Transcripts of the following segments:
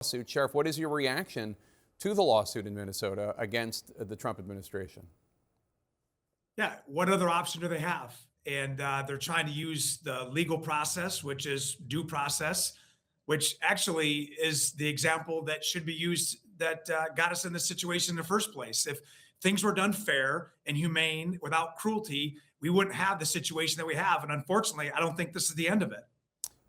lawsuit. Sheriff, what is your reaction to the lawsuit in Minnesota against the Trump administration? Yeah, what other option do they have? And they're trying to use the legal process, which is due process, which actually is the example that should be used that got us in this situation in the first place. If things were done fair and humane without cruelty, we wouldn't have the situation that we have. And unfortunately, I don't think this is the end of it.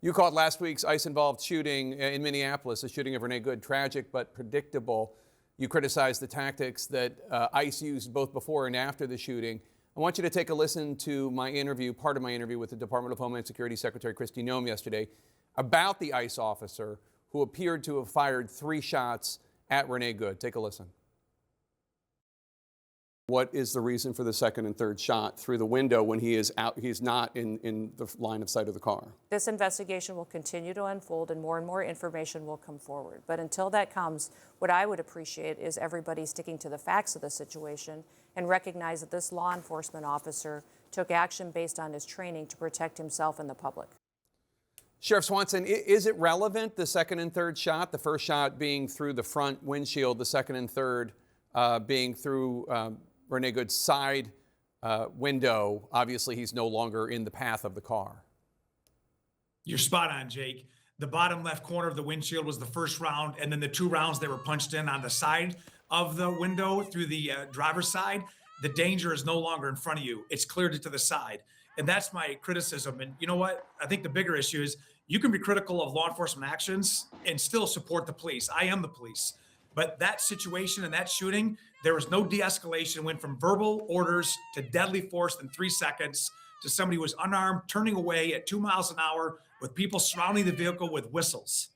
You called last week's ICE-involved shooting in Minneapolis, the shooting of Renee Good, tragic but predictable. You criticized the tactics that ICE used both before and after the shooting. I want you to take a listen to my interview, part of my interview with the Department of Homeland Security Secretary Kristi Noem yesterday about the ICE officer who appeared to have fired 3 shots at Renee Good. Take a listen. What is the reason for the second and third shot through the window when he is out? He's not in the line of sight of the car. This investigation will continue to unfold and more information will come forward. But until that comes, what I would appreciate is everybody sticking to the facts of the situation and recognize that this law enforcement officer took action based on his training to protect himself and the public. Sheriff Swanson, is it relevant, the second and third shot, the first shot being through the front windshield, the second and third being through Renee Good's side window? Obviously, he's no longer in the path of the car. You're spot on, Jake. The bottom left corner of the windshield was the first round, and then the 2 rounds that were punched in on the side of the window through the driver's side. The danger is no longer in front of you. It's cleared it to the side. And that's my criticism. And you know what? I think the bigger issue is you can be critical of law enforcement actions and still support the police. I am the police. But that situation and that shooting, there was no de-escalation. It went from verbal orders to deadly force in 3 seconds to somebody who was unarmed, turning away at 2 miles an hour with people surrounding the vehicle with whistles.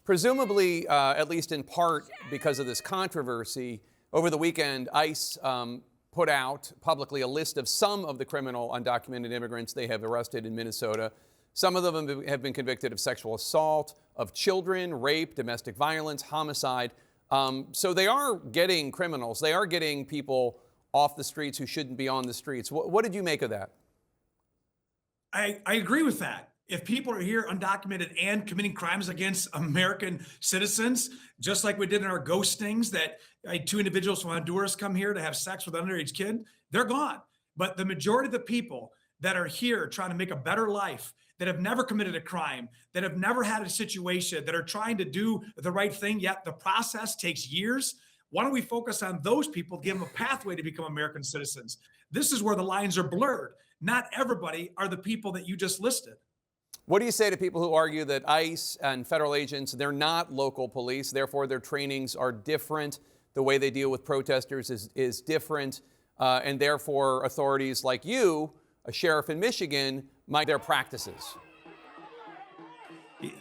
Presumably, at least in part because of this controversy, over the weekend, ICE put out publicly a list of some of the criminal undocumented immigrants they have arrested in Minnesota. Some of them have been convicted of sexual assault, of children, rape, domestic violence, homicide. So they are getting criminals. They are getting people off the streets who shouldn't be on the streets. What did you make of that? I agree with that. If people are here undocumented and committing crimes against American citizens, just like we did in our ghost stings that 2 individuals from Honduras come here to have sex with an underage kid, they're gone. But the majority of the people that are here trying to make a better life, that have never committed a crime, that have never had a situation, that are trying to do the right thing, yet the process takes years. Why don't we focus on those people, give them a pathway to become American citizens? This is where the lines are blurred. Not everybody are the people that you just listed. What do you say to people who argue that ICE and federal agents, they're not local police, therefore their trainings are different, the way they deal with protesters is different, and therefore authorities like you, a sheriff in Michigan, might their practices?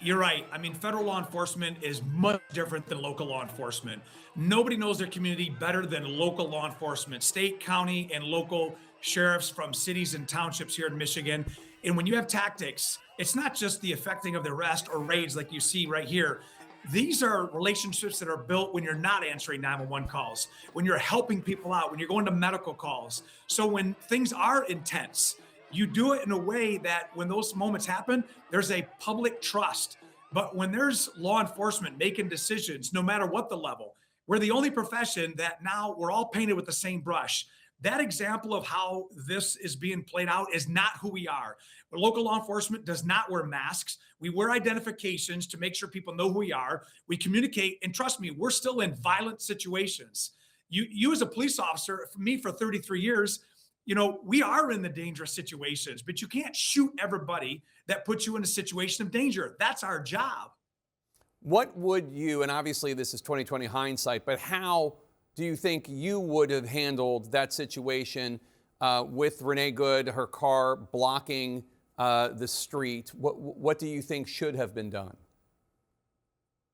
You're right. I mean, federal law enforcement is much different than local law enforcement. Nobody knows their community better than local law enforcement, state, county, and local sheriffs from cities and townships here in Michigan. And when you have tactics, it's not just the effecting of the arrest or raids like you see right here. These are relationships that are built when you're not answering 911 calls, when you're helping people out, when you're going to medical calls. So when things are intense, you do it in a way that when those moments happen, there's a public trust. But when there's law enforcement making decisions, no matter what the level, we're the only profession that now we're all painted with the same brush. That example of how this is being played out is not who we are. Local law enforcement does not wear masks. We wear identifications to make sure people know who we are. We communicate, and trust me, we're still in violent situations. You as a police officer, for me for 33 years, you know, we are in the dangerous situations, but you can't shoot everybody that puts you in a situation of danger. That's our job. What would you, and obviously this is 2020 hindsight, but how do you think you would have handled that situation with Renee Good, her car blocking the street? What do you think should have been done?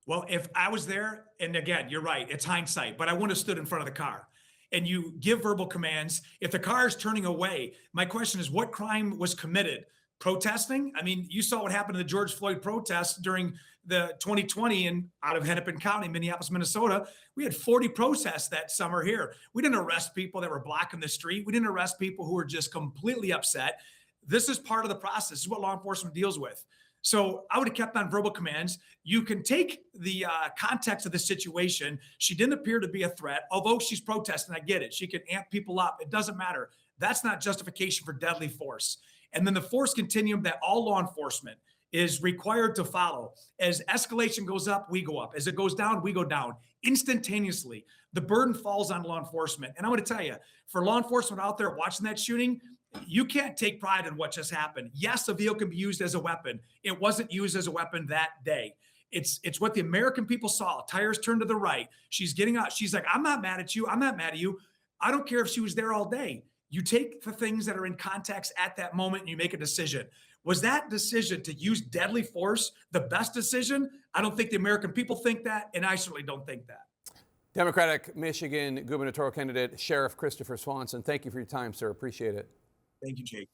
Well, if I was there, and again, you're right, it's hindsight, but I wouldn't have stood in front of the car. And you give verbal commands. If the car is turning away, my question is, what crime was committed? Protesting? I mean, you saw what happened to the George Floyd protests during the 2020 out of Hennepin County, Minneapolis, Minnesota. We had 40 protests that summer here. We didn't arrest people that were blocking the street. We didn't arrest people who were just completely upset. This is part of the process. This is what law enforcement deals with. So I would have kept on verbal commands. You can take the context of the situation. She didn't appear to be a threat, although she's protesting. I get it. She can amp people up. It doesn't matter. That's not justification for deadly force. And then the force continuum that all law enforcement is required to follow. As escalation goes up, we go up. As it goes down, we go down instantaneously. The burden falls on law enforcement. And I'm going to tell you, for law enforcement out there watching that shooting, you can't take pride in what just happened. Yes, a vehicle can be used as a weapon. It wasn't used as a weapon that day. It's what the American people saw. Tires turned to the right. She's getting out. She's like, I'm not mad at you. I'm not mad at you. I don't care if she was there all day. You take the things that are in context at that moment and you make a decision. Was that decision to use deadly force the best decision? I don't think the American people think that, and I certainly don't think that. Democratic Michigan gubernatorial candidate Sheriff Christopher Swanson, thank you for your time, sir. Appreciate it. Thank you, Jake.